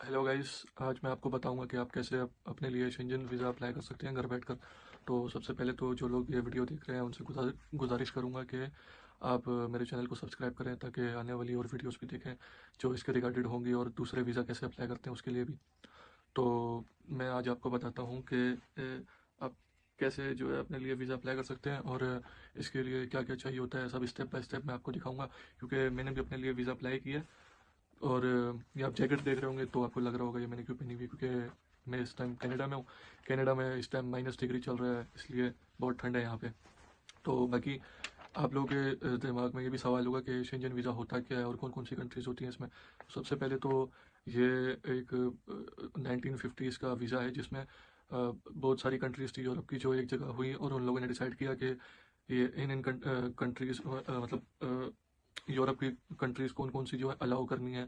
Hello guys, आज मैं आपको बताऊंगा कि आप कैसे अपने लिए शेंजन वीज़ा अप्लाई कर सकते हैं घर बैठकर। तो सबसे पहले तो जो लोग ये वीडियो देख रहे हैं उनसे गुजारिश करूंगा कि आप मेरे चैनल को सब्सक्राइब करें ताकि आने वाली और वीडियोस भी देखें जो इसके रिगार्डेड होंगी और दूसरे वीज़ा कैसे अप्लाई करते हैं उसके लिए भी। तो मैं आज आपको बताता हूँ कि आप कैसे जो है अपने लिए वीज़ा अप्लाई कर सकते हैं और इसके लिए क्या क्या चाहिए होता है, सब स्टेप बाय स्टेप मैं आपको दिखाऊंगा, क्योंकि मैंने भी अपने लिए वीज़ा अप्लाई किया है। और ये आप जैकेट देख रहे होंगे तो आपको लग रहा होगा ये मैंने क्यों पहनी हुई, क्योंकि मैं इस टाइम कनाडा में हूँ। कनाडा में इस टाइम -डिग्री चल रहा है, इसलिए बहुत ठंड है यहाँ पे। तो बाकी आप लोगों के दिमाग में ये भी सवाल होगा कि शेंजन वीज़ा होता क्या है और कौन कौन सी कंट्रीज़ होती हैं इसमें। सबसे पहले तो ये एक 1950s का वीज़ा है जिसमें बहुत सारी कंट्रीज़ थी यूरोप की जो एक जगह हुई और उन लोगों ने डिसाइड किया कि ये इन कंट्रीज़ मतलब यूरोप की कंट्रीज़ कौन कौन सी जो है अलाउ करनी है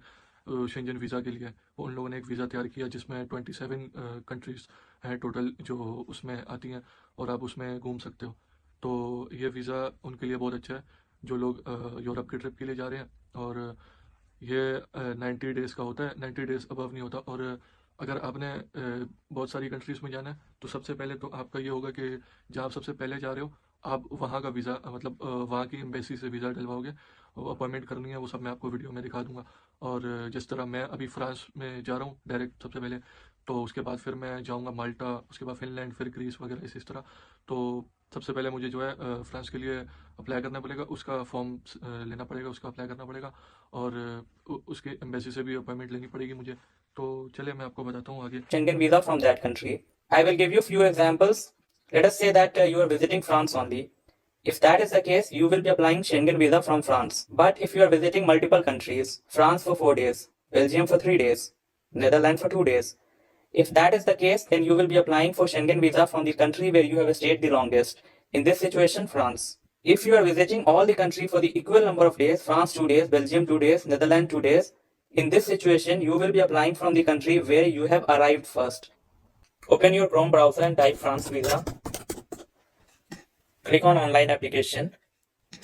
शेंजन वीज़ा के लिए। उन लोगों ने एक वीज़ा तैयार किया जिसमें 27 कंट्रीज़ हैं टोटल जो उसमें आती हैं और आप उसमें घूम सकते हो। तो ये वीज़ा उनके लिए बहुत अच्छा है जो लोग यूरोप की ट्रिप के लिए जा रहे हैं। और ये 90 डेज़ का होता है, 90 डेज़ अबव नहीं होता। और अगर आपने बहुत सारी कंट्रीज़ में जाना है तो सबसे पहले तो आपका ये होगा कि जहाँ आप सबसे पहले जा रहे हो आप वहाँ का वीज़ा मतलब वहाँ की एम्बेसी से वीज़ा डलवाओगे, अपॉइंटमेंट करनी है, वो सब मैं आपको वीडियो में दिखा दूंगा। और जिस तरह मैं अभी फ्रांस में जा रहा हूँ डायरेक्ट सबसे पहले, तो उसके बाद फिर मैं जाऊँगा माल्टा, उसके बाद फिनलैंड, फिर ग्रीस वगैरह इस तरह। तो सबसे पहले मुझे जो है फ्रांस के लिए अप्लाई करना पड़ेगा, उसका फॉर्म लेना पड़ेगा, उसका अप्लाई करना पड़ेगा और उसके एम्बेसी से भी अपॉइंटमेंट लेनी पड़ेगी मुझे। तो चलिए मैं आपको बताता हूँ आगे। Schengen visa from that country. I will give you few examples. Let us say that you are visiting France only. If that is the case, you will be applying Schengen visa from France. But if you are visiting multiple countries, France for 4 days, Belgium for 3 days, Netherlands for 2 days. If that is the case, then you will be applying for Schengen visa from the country where you have stayed the longest. In this situation, France. If you are visiting all the country for the equal number of days, France 2 days, Belgium 2 days, Netherlands 2 days, in this situation, you will be applying from the country where you have arrived first. Open your Chrome browser and type France visa. Click on online application.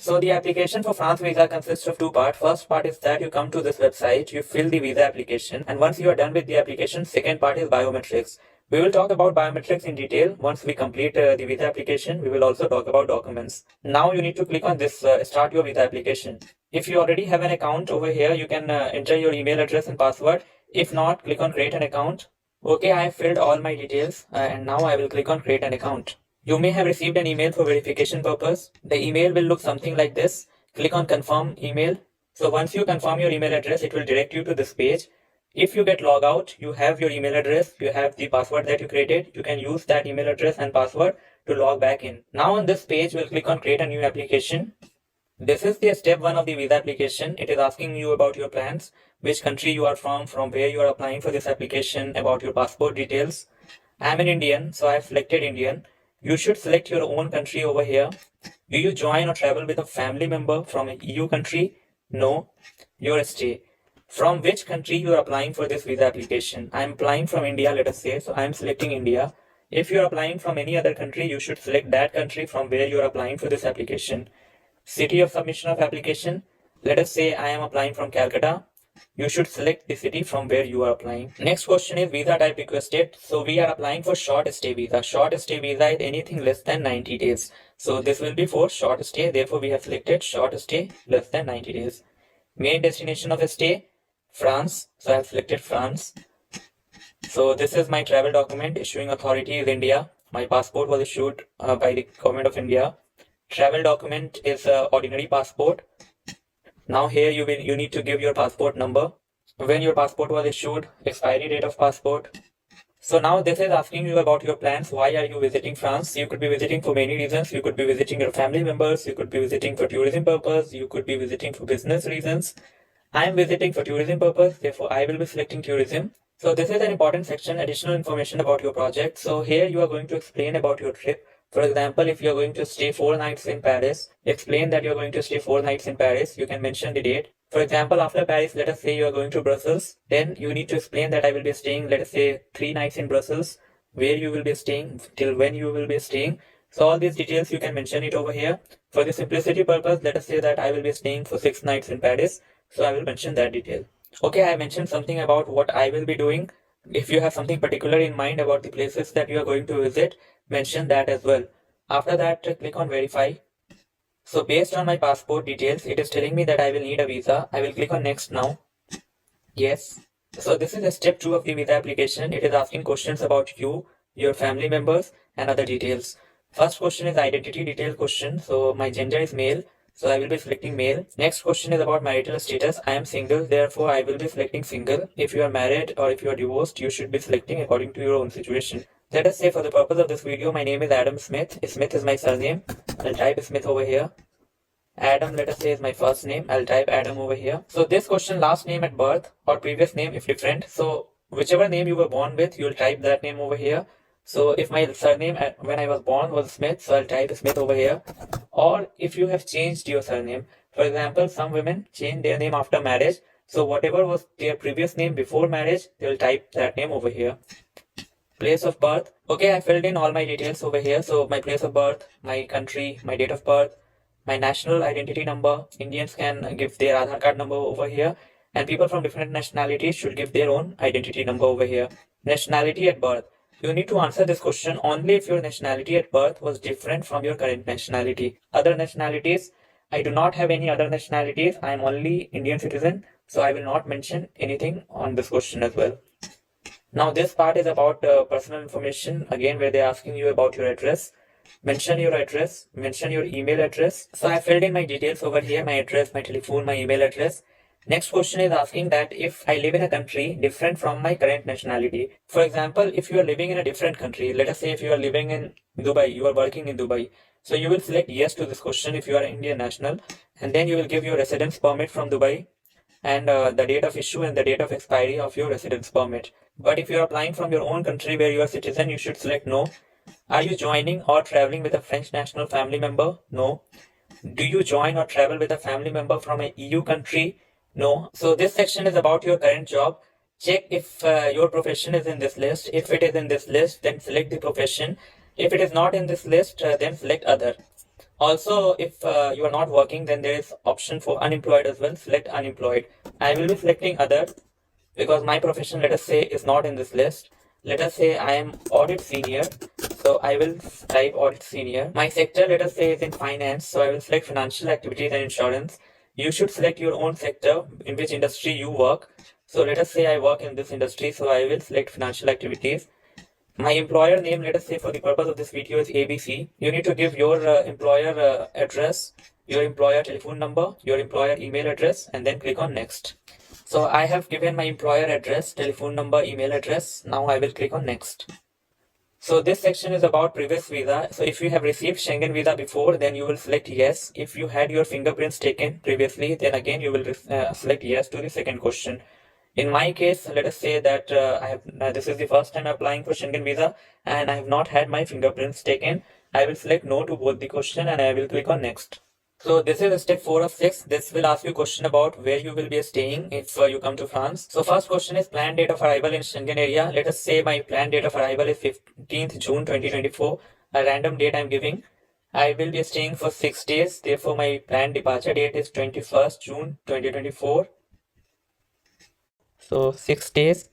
So the application for France visa consists of two parts. First part is that you come to this website, you fill the visa application, and once you are done with the application, second part is biometrics. We will talk about biometrics in detail. Once we complete the visa application, we will also talk about documents. Now you need to click on this start your visa application. If you already have an account over here, you can enter your email address and password. If not, click on create an account. Okay, I have filled all my details and now I will click on create an account. You may have received an email for verification purpose. The email will look something like this. Click on confirm email. So once you confirm your email address, it will direct you to this page. If you get log out, you have your email address, you have the password that you created. You can use that email address and password to log back in. Now on this page, we'll click on create a new application. This is the step 1 of the visa application. It is asking you about your plans, which country you are from where you are applying for this application, about your passport details. I am an Indian, so I have selected Indian. You should select your own country over here. Do you join or travel with a family member from an EU country? No. Your stay. From which country you are applying for this visa application? I am applying from India, let us say, so I am selecting India. If you are applying from any other country, you should select that country from where you are applying for this application. City of submission of application. Let us say I am applying from Calcutta. You should select the city from where you are applying. Next question is visa type requested. So we are applying for short stay visa. Short stay visa is anything less than 90 days. So this will be for short stay. Therefore we have selected short stay less than 90 days. Main destination of stay, France. So I have selected France. So this is my travel document. Issuing authority is India. My passport was issued by the government of India. Travel document is ordinary passport. Now here you need to give your passport number, when your passport was issued, expiry date of passport. So now this is asking you about your plans. Why are you visiting France? You could be visiting for many reasons. You could be visiting your family members. You could be visiting for tourism purpose. You could be visiting for business reasons. I am visiting for tourism purpose. Therefore, I will be selecting tourism. So this is an important section, additional information about your project. So here you are going to explain about your trip. For example, if you are going to stay 4 nights in Paris, explain that you are going to stay 4 nights in Paris. You can mention the date. For example, after Paris, let us say you are going to Brussels. Then you need to explain that I will be staying, let us say, 3 nights in Brussels, where you will be staying, till when you will be staying. So all these details you can mention it over here. For the simplicity purpose, let us say that I will be staying for 6 nights in Paris. So I will mention that detail. Okay, I mentioned something about what I will be doing. If you have something particular in mind about the places that you are going to visit, mention that as well. After that, click on verify. So based on my passport details, it is telling me that I will need a visa. I will click on next now. Yes. So this is a step 2 of the visa application. It is asking questions about you, your family members, and other details. First question is identity detail question. So my gender is male. So I will be selecting male. Next question is about marital status. I am single, therefore I will be selecting single. If you are married or if you are divorced, you should be selecting according to your own situation. Let us say for the purpose of this video, my name is Adam Smith. Smith is my surname. I'll type Smith over here. Adam, let us say, is my first name. I'll type Adam over here. So this question, last name at birth or previous name if different. So whichever name you were born with, you'll type that name over here. So if my surname when I was born was Smith, so I'll type Smith over here. Or if you have changed your surname, for example, some women change their name after marriage. So whatever was their previous name before marriage, they'll type that name over here. Place of birth. Okay, I filled in all my details over here. So my place of birth, my country, my date of birth, my national identity number. Indians can give their Aadhaar card number over here, and people from different nationalities should give their own identity number over here. Nationality at birth. You need to answer this question only if your nationality at birth was different from your current nationality. Other nationalities, I do not have any other nationalities. I am only Indian citizen, so I will not mention anything on this question as well. Now this part is about personal information, again where they're asking you about your address. Mention your address, mention your email address. So I filled in my details over here, my address, my telephone, my email address. Next question is asking that if I live in a country different from my current nationality. For example, if you are living in a different country, let us say if you are living in Dubai, you are working in Dubai. So you will select yes to this question if you are an Indian national, and then you will give your residence permit from Dubai and the date of issue and the date of expiry of your residence permit. But if you are applying from your own country where you are a citizen, you should select no. Are you joining or traveling with a French national family member? No. Do you join or travel with a family member from an EU country? No. So this section is about your current job. Check if your profession is in this list. If it is in this list, then select the profession. If it is not in this list, then select other. Also, if you are not working, then there is option for unemployed as well. Select unemployed. I will be selecting other because my profession, let us say, is not in this list. Let us say I am audit senior, so I will type audit senior. My sector, let us say, is in finance, so I will select financial activities and insurance. You should select your own sector, in which industry you work. So let us say I work in this industry, so I will select financial activities. My employer name, let us say for the purpose of this video, is ABC. You need to give your employer address, your employer telephone number, your employer email address, and then click on next. So I have given my employer address, telephone number, email address. Now I will click on next. So this section is about previous visa. So if you have received Schengen visa before, then you will select yes. If you had your fingerprints taken previously, then again you will select yes to the second question. In my case, let us say that this is the first time applying for Schengen visa and I have not had my fingerprints taken. I will select no to both the question and I will click on next. So this is step 4 of 6. This will ask you a question about where you will be staying if you come to France. So first question is planned date of arrival in Schengen area. Let us say my planned date of arrival is 15th June 2024. A random date I'm giving. I will be staying for 6 days. Therefore my planned departure date is 21st June 2024. So 6 days.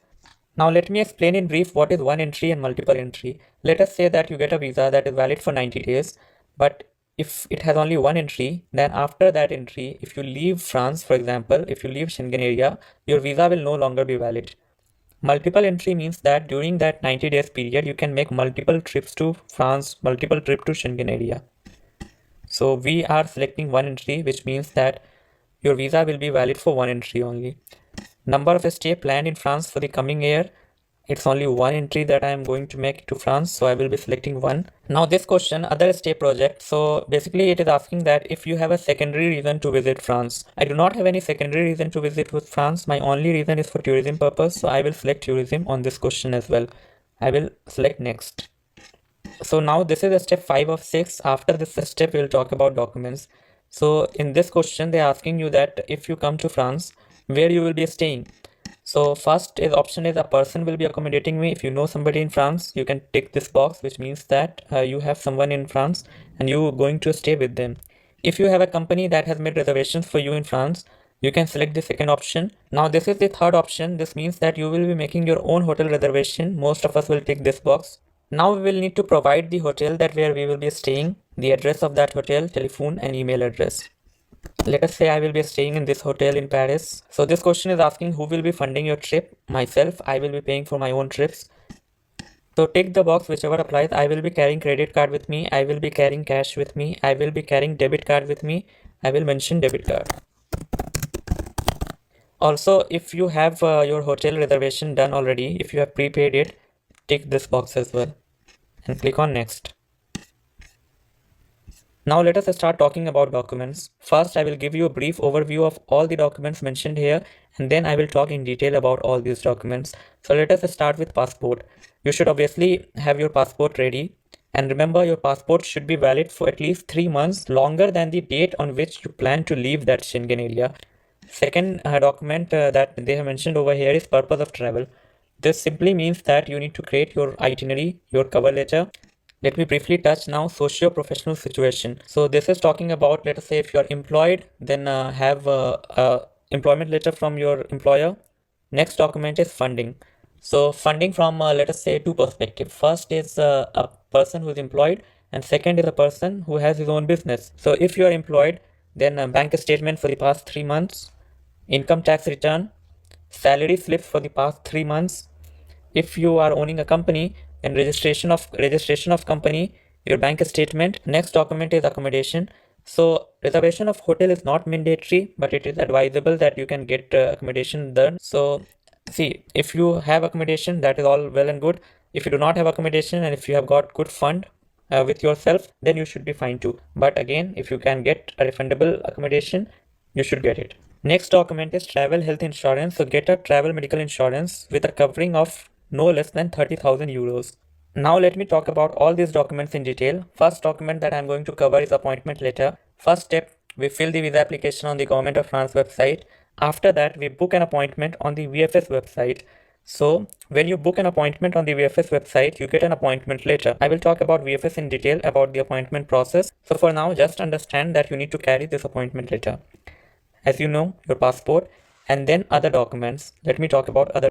Now let me explain in brief what is one entry and multiple entry. Let us say that you get a visa that is valid for 90 days, but if it has only one entry, then after that entry, if you leave France, for example, if you leave Schengen area, your visa will no longer be valid. Multiple entry means that during that 90 days period, you can make multiple trips to France, multiple trip to Schengen area. So we are selecting one entry, which means that your visa will be valid for one entry only. Number of stay planned in France for the coming year. It's only one entry that I am going to make to France, so I will be selecting one. Now this question, other stay project. So basically it is asking that if you have a secondary reason to visit France. I do not have any secondary reason to visit with France. My only reason is for tourism purpose, so I will select tourism on this question as well. I will select next. So now this is a step 5 of 6. After this step, we'll talk about documents. So in this question, they're asking you that if you come to France, where you will be staying. So first is option is a person will be accommodating me. If you know somebody in France, you can tick this box, which means that you have someone in France and you going to stay with them. If you have a company that has made reservations for you in France, you can select the second option. Now this is the third option. This means that you will be making your own hotel reservation. Most of us will tick this box. Now we will need to provide the hotel that where we will be staying, the address of that hotel, telephone and email address. Let us say I will be staying in this hotel in Paris. So this question is asking who will be funding your trip. Myself, I will be paying for my own trips. So tick the box whichever applies. I will be carrying credit card with me. I will be carrying cash with me. I will be carrying debit card with me. I will mention debit card. Also, if you have your hotel reservation done already, if you have prepaid it, tick this box as well and click on next. Now let us start talking about documents. First, I will give you a brief overview of all the documents mentioned here, and then I will talk in detail about all these documents. So let us start with passport. You should obviously have your passport ready. And remember, your passport should be valid for at least 3 months, longer than the date on which you plan to leave that Schengen area. Second document that they have mentioned over here is purpose of travel. This simply means that you need to create your itinerary, your cover letter. Let me briefly touch now socio-professional situation. So this is talking about, let us say if you are employed, then have a employment letter from your employer. Next document is funding. So funding from let us say two perspectives. First is a person who is employed, and second is a person who has his own business. So if you are employed, then a bank statement for the past 3 months, income tax return, salary slips for the past 3 months. If you are owning a company, then registration of company, your bank statement. Next document is accommodation. So reservation of hotel is not mandatory, but it is advisable that you can get accommodation done. So see, if you have accommodation, that is all well and good. If you do not have accommodation and if you have got good fund with yourself, then you should be fine too. But again, if you can get a refundable accommodation, you should get it. Next document is travel health insurance. So get a travel medical insurance with a covering of no less than 30,000 euros. Now let me talk about all these documents in detail. First document that I'm going to cover is appointment letter. First step, we fill the visa application on the Government of France website. After that, we book an appointment on the VFS website. So when you book an appointment on the VFS website, you get an appointment letter. I will talk about VFS in detail about the appointment process. So for now, just understand that you need to carry this appointment letter. As you know, your passport and then other documents. Let me talk about other